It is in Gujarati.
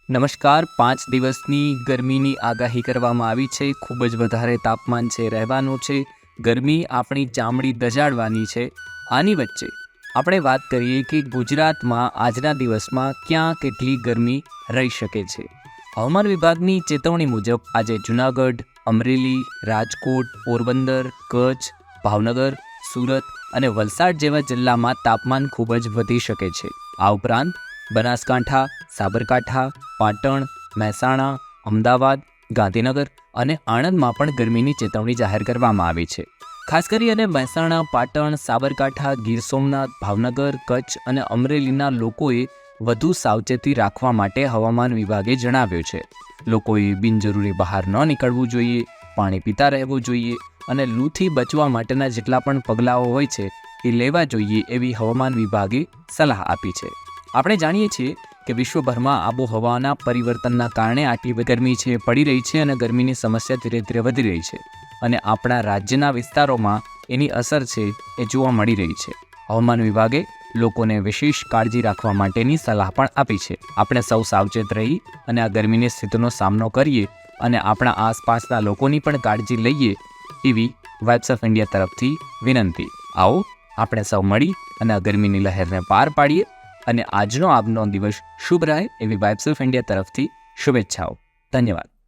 નમસ્કાર. 5 દિવસની ગરમીની આગાહી કરવામાં આવી છે. ખૂબ જ વધારે તાપમાન છે, રહેવાનું છે. ગરમી આપણી ચામડી દજાડવાની છે. આની વચ્ચે આપણે વાત કરીએ કે ગુજરાતમાં આજના દિવસમાં ક્યાં કેટલી ગરમી રહી શકે છે. હવામાન વિભાગની ચેતવણી મુજબ આજે જૂનાગઢ, અમરેલી, રાજકોટ, પોરબંદર, કચ્છ, ભાવનગર, સુરત અને વલસાડ જેવા જિલ્લામાં તાપમાન ખૂબ જ વધી શકે છે. આ ઉપરાંત બનાસકાંઠા, સાબરકાંઠા, પાટણ, મહેસાણા, અમદાવાદ, ગાંધીનગર અને આણંદમાં પણ ગરમીની ચેતવણી જાહેર કરવામાં આવી છે. ખાસ કરીને મહેસાણા, પાટણ, સાબરકાંઠા, ગીર સોમનાથ, ભાવનગર, કચ્છ અને અમરેલીના લોકોએ વધુ સાવચેતી રાખવા માટે હવામાન વિભાગે જણાવ્યું છે. લોકોએ બિનજરૂરી બહાર ન નીકળવું જોઈએ, પાણી પીતા રહેવું જોઈએ અને લૂથી બચવા માટેના જેટલા પણ પગલાઓ હોય છે એ લેવા જોઈએ એવી હવામાન વિભાગે સલાહ આપી છે. આપણે જાણીએ છીએ કે વિશ્વભરમાં આબોહવાના પરિવર્તનના કારણે આટલી ગરમી છે પડી રહી છે અને ગરમીની સમસ્યા ધીરે ધીરે વધી રહી છે અને આપણા રાજ્યના વિસ્તારોમાં એની અસર છે એ જોવા મળી રહી છે. હવામાન વિભાગે લોકોને વિશેષ કાળજી રાખવા માટેની સલાહ પણ આપી છે. આપણે સૌ સાવચેત રહી અને આ ગરમીની સ્થિતિનો સામનો કરીએ અને આપણા આસપાસના લોકોની પણ કાળજી લઈએ એવી વાઇબ્સ ઓફ ઇન્ડિયા તરફથી વિનંતી. આવો આપણે સૌ મળી અને આ ગરમીની લહેરને પાર પાડીએ અને આજનો દિવસ શુભ રહે એવી વાઇબ્સ ઓફ ઇન્ડિયા તરફથી શુભેચ્છાઓ. ધન્યવાદ.